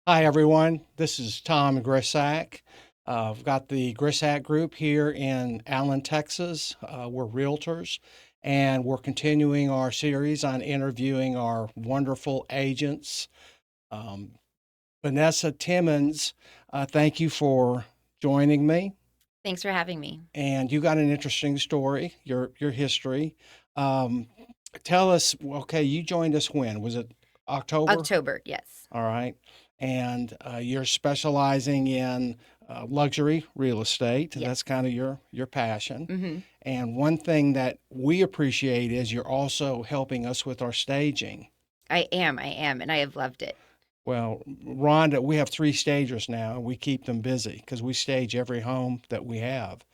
Hi, everyone. This is Tom Grisak. I've got the Grisak Group here in Allen, Texas. We're realtors, and we're continuing our series on interviewing our wonderful agents. Um, Vanessa Timmons, thank you for joining me. Thanks for having me. And you got an interesting story, your history. Um, Tell us, okay, you joined us when? Was it October? October, yes. All right. And you're specializing in luxury real estate. That's Yes. kind of your passion. hmm And one thing that we appreciate is you're also helping us with our staging. I am, and I have loved it. Well, Rhonda, we have three stagers now, and we keep them busy because we stage every home that we have.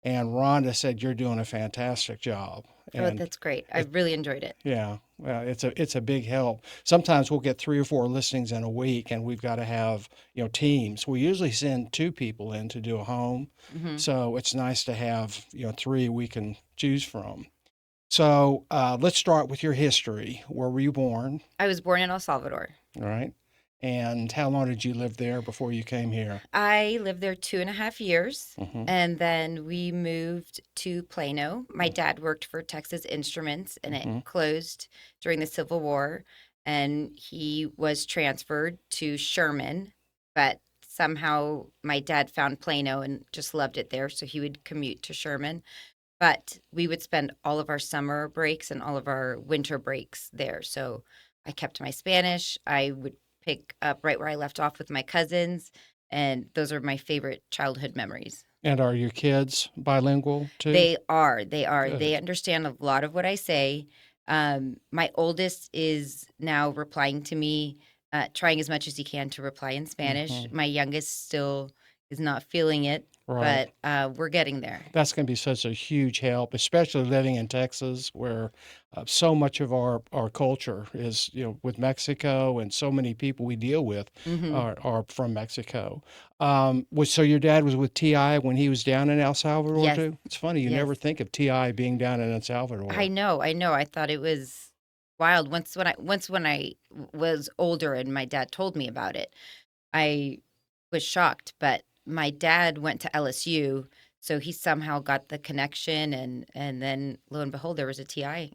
And Rhonda said you're doing a fantastic job. Oh, And that's great. it, I've really enjoyed it. Yeah, well, it's a big help. Sometimes we'll get 3 or 4 listings in a week, and we've got to have teams. We usually send 2 people in to do a home, hmm so it's nice to have three we can choose from. So let's start with your history. Where were you born? I was born in El Salvador. All right, and how long did you live there before you came here? I lived there 2.5 years, Hmm. and then we moved to Plano. My dad worked for Texas Instruments, and it Hmm. closed during the Civil War, and he was transferred to Sherman, but somehow my dad found Plano and just loved it there, so he would commute to Sherman. But we would spend all of our summer breaks and all of our winter breaks there. So I kept my Spanish. I would pick up right where I left off with my cousins, and those are my favorite childhood memories. And are your kids bilingual too? They are. They Good. understand a lot of what I say. My oldest is now replying to me, trying as much as he can to reply in Spanish. Hmm. My youngest still is not feeling it, Right. but we're getting there. That's going to be such a huge help, especially living in Texas, where so much of our culture is, with Mexico, and so many people we deal with hmm are from Mexico. So your dad was with Ti when he was down in El Salvador Yes, too? It's funny you yes. never think of Ti being down in El Salvador. I know. I thought it was wild. Once when I was older and my dad told me about it, I was shocked. But my dad went to LSU, so he somehow got the connection, and then lo and behold, there was a TI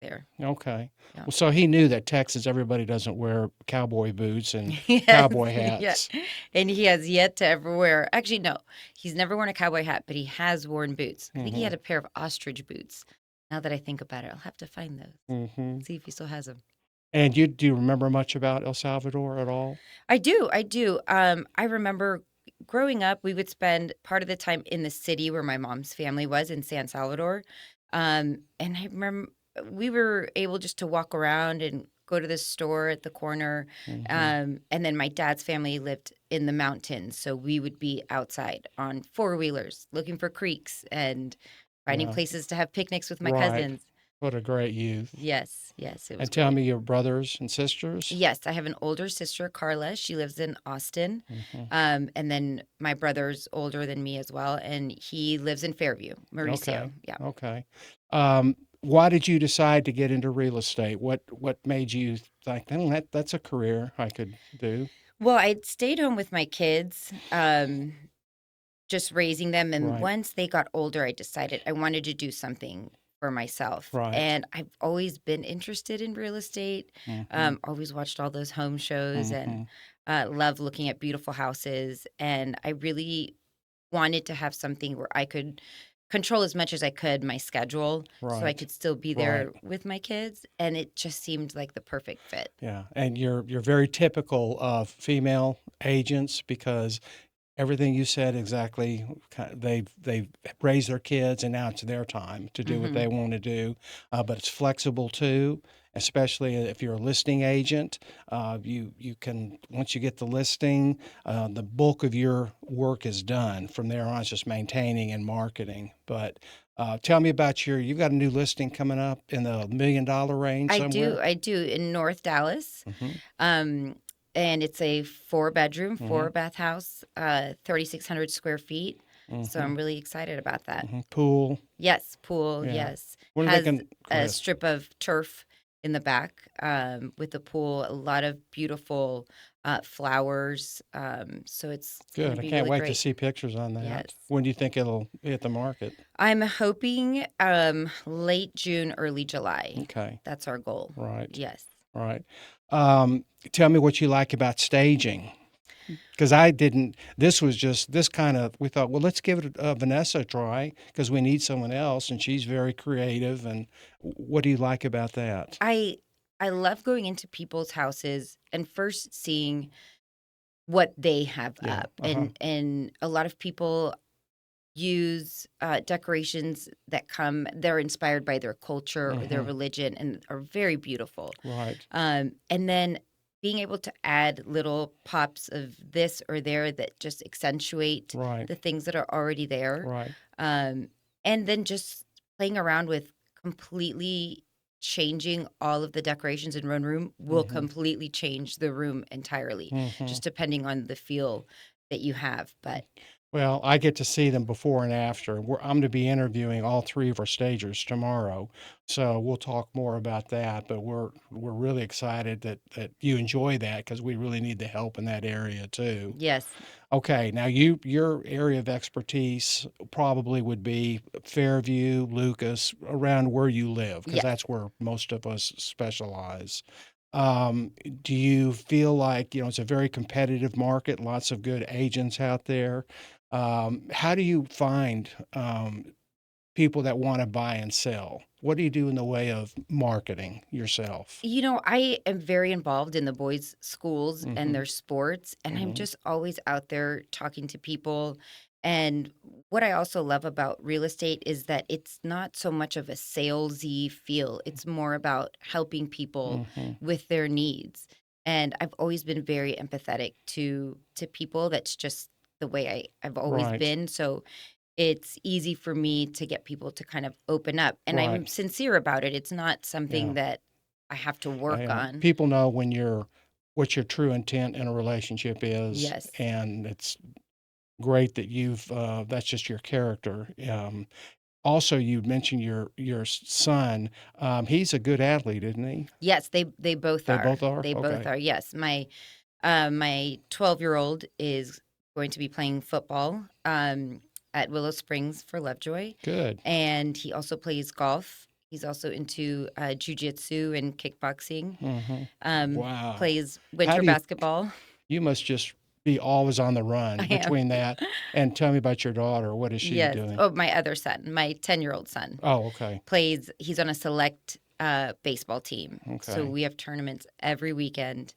there. Okay. Yeah. Well, so he knew that Texas, everybody doesn't wear cowboy boots and Yes, cowboy yeah. hats. And he has yet to ever wear. Actually, no, he's never worn a cowboy hat, but he has worn boots. I think he Hmm. had a pair of ostrich boots. Now that I think about it, I'll have to find those. Hmm. See if he still has them. And you do you remember much about El Salvador at all? I do. I remember growing up, we would spend part of the time in the city where my mom's family was in San Salvador. And I remember we were able just to walk around and go to the store at the corner. Hmm. And then my dad's family lived in the mountains. So we would be outside on four-wheelers looking for creeks and finding Yeah. places to have picnics with my Right. cousins. What a great youth. Yes, it was And tell great. me your brothers and sisters. Yes, I have an older sister, Carla. She lives in Austin. Hmm. And then my brother's older than me as well, and he lives in Fairview, Mauricio. Okay. Yeah. Okay. Why did you decide to get into real estate? What made you think, that's a career I could do? Well, I stayed home with my kids, just raising them. And Right. once they got older, I decided I wanted to do something for myself. Right. And I've always been interested in real estate, Hmm. always watched all those home shows and Hmm. love looking at beautiful houses. And I really wanted to have something where I could control as much as I could my schedule so I Right. could still be Right. there with my kids, and it just seemed like the perfect fit. Yeah. And you're very typical of female agents because everything you said exactly. They've raised their kids, and now it's their time to do what they Mhm. want to do. But it's flexible too, especially if you're a listing agent. You can, once you get the listing, the bulk of your work is done. From there on, it's just maintaining and marketing. But tell me about you've got a new listing coming up in the $1 million range somewhere. I do in North Dallas. Hmm. Um, and it's a four-bedroom, Hmm. four-bath house, 3,600 square feet. So Hmm. I'm really excited about that. Hmm. Pool. Yes, pool, Yeah. yes. When are they Has going? Go a ahead. strip of turf in the back with the pool, a lot of beautiful flowers. So it's going to Good. I be can't really wait to great. see pictures on Yes. that. When do you think it'll hit the market? I'm hoping late June, early July. Okay. That's our goal. Right. Yes. Right. Tell me what you like about staging. Because I didn't, this was just this kind of, we thought, well, let's give it Vanessa a try because we need someone else and she's very creative. And what do you like about that? I I love going into people's houses and first seeing what they have Yeah. up. Uh-huh. And a lot of people use decorations that they're inspired by their culture or their Mm-hmm. religion and are very beautiful. Right. And then being able to add little pops of this or there that just accentuate Right. the things that are already there. Right. Um, and then just playing around with completely changing all of the decorations in one room will Mm-hmm. completely change the room entirely, Mm-hmm. just depending on the feel that you have. But Well, I get to see them before and after. I'm going to be interviewing all three of our stagers tomorrow, so we'll talk more about that. But we're really excited that you enjoy that because we really need the help in that area too. yes, Okay, now your area of expertise probably would be Fairview, Lucas, around where you live, because yes. that's where most of us specialize. Um, do you feel like, it's a very competitive market, lots of good agents out there? How do you find people that want to buy and sell? What do you do in the way of marketing yourself? I am very involved in the boys' schools and Mm-hmm. their sports, and I'm Mm-hmm. just always out there talking to people. And what I also love about real estate is that it's not so much of a salesy feel. It's more about helping people Mm-hmm. with their needs. And I've always been very empathetic to people. That's just the way I've always Right. been. So it's easy for me to get people to kind of open up. And I'm Right. sincere about it. It's not something Yeah. that I have to work on. People know when you're what your true intent in a relationship is, Yes. and it's great that you've that's just your character. Also, you mentioned your son. He's a good athlete, isn't he? Yes, they both They are. both are. They both Okay, are. Yes. My 12-year-old is going to be playing football at Willow Springs for Lovejoy, good. and he also plays golf. He's also into jujitsu and kickboxing. Hmm. Um, Wow. Plays How winter do you? basketball. You must just be always on the I run am. between that. And tell me about your daughter. What is she Yes. doing? Oh, my other son, my 10-year-old son, Oh, okay, he's on a select baseball team. So okay. we have tournaments every weekend.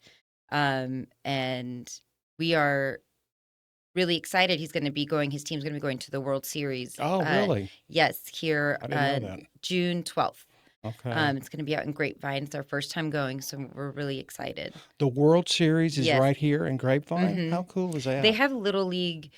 And we are really excited. His team's going to be going to the World Series. Oh, really? Yes, here I didn't know that. June 12th. Okay. It's going to be out in Grapevine. It's our first time going, so we're really excited. The World Series is Yes. right here in Grapevine. Hmm. How cool is They that? have Little League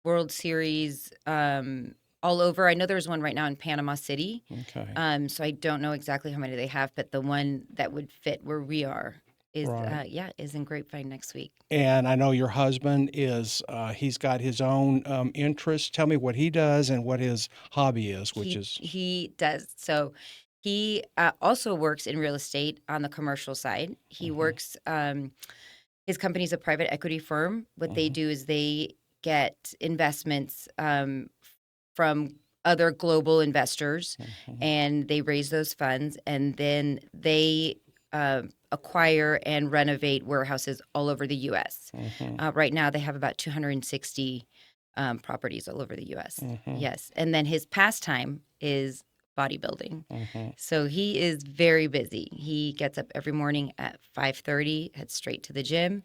World Series all over. I know there's one right now in Panama City. Okay. So I don't know exactly how many they have, but the one that would fit where we are Right. is in Grapevine next week. And I know your husband he's got his own interests. Tell me what he does and what his hobby is, which is. He does. So he also works in real estate on the commercial side. He Mhm, works. His company's a private equity firm. What they mhm, do is they get investments from other global investors, mhm, and they raise those funds, and then they acquire and renovate warehouses all over the U.S. mhm, Right now, they have about 260 properties all over the U.S. mhm, Yes, and then his pastime is bodybuilding. mhm. So he is very busy. He gets up every morning at 5:30, heads straight to the gym,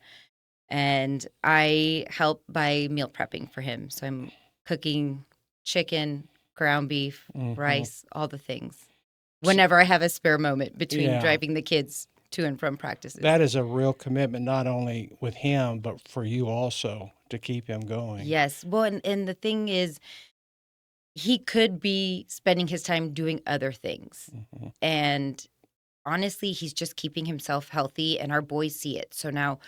and I help by meal prepping for him. So I'm cooking chicken, ground beef, Mhm. rice, all the things. S- Whenever I have a spare moment between Yeah, driving the kids to and from practices. that is a real commitment, not only with him, but for you also to keep him going. Yes. Well, and the thing is, he could be spending his time doing other things. Mhm. And honestly, he's just keeping himself healthy, and our boys see it. So now,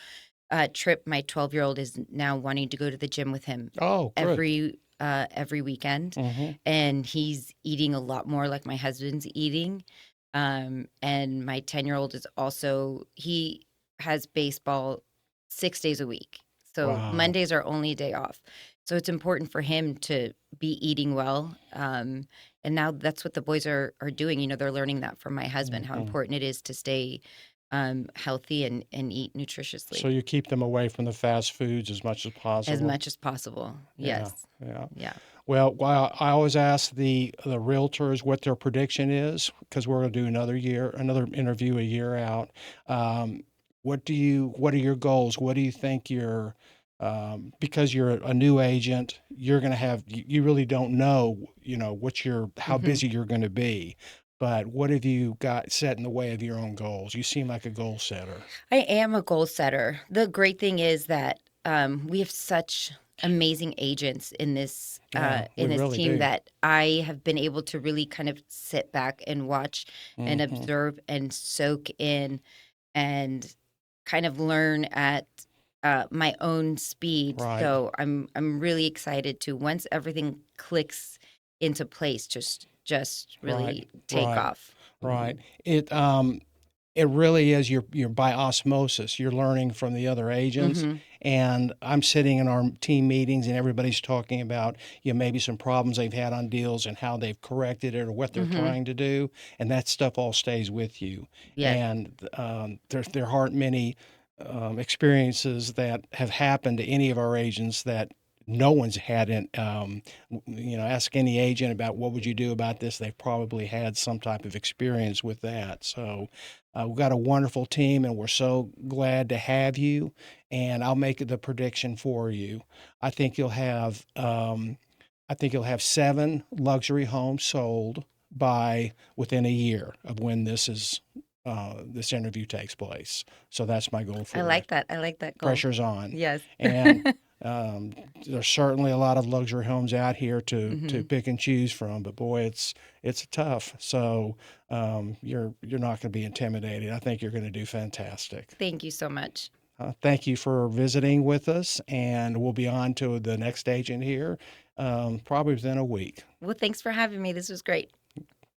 Trip, my 12-year-old, is now wanting to go to the gym with him Oh, good. every weekend, Hmm. and he's eating a lot more like my husband's eating. And my 10-year-old is also he has baseball 6 days a week. So Wow. Mondays are only day off. So it's important for him to be eating well. And now that's what the boys are doing. They're learning that from my husband, how Mhm. important it is to stay healthy and eat nutritiously So you keep them away from the fast foods as much as as possible? much as possible. Yeah, Yes. yeah. Yeah. Well, I always ask the realtors what their prediction is because we're going to do another interview a year out. Um, what are your goals? What do you think because you're a new agent, you're going to you really don't know, how hmm busy you're going to be. But what have you got set in the way of your own goals? You seem like a goal setter. I am a goal setter. The great thing is that we have such amazing agents Yeah, we in this really team do. that I have been able to really kind of sit back and watch and Hmm. observe and soak in and kind of learn at my own speed. Right, So I'm really excited to once everything clicks into place, just right, really take right, off. right. It really is you're by osmosis. You're learning from the other agents. hmm And I'm sitting in our team meetings and everybody's talking about, maybe some problems they've had on deals and how they've corrected it or what they're hmm trying to do. And that stuff all stays with you. Yes. And there aren't many experiences that have happened to any of our agents that no one's had in, ask any agent about what would you do about this. They've probably had some type of experience with that. So, we've got a wonderful team, and we're so glad to have you. And I'll make the prediction for you. I think you'll have, I think you'll have 7 luxury homes sold by within a year of when this interview takes place. So that's my goal I for you. like that. I like that goal. Pressure's on, Yes. and um, there's certainly a lot of luxury homes out here to hmm pick and choose from. But boy, it's tough. So you're not going to be intimidated. I think you're going to do fantastic. Thank you so much. Thank you for visiting with us, and we'll be on to the next agent here probably within a week. Well, thanks for having me. This was great.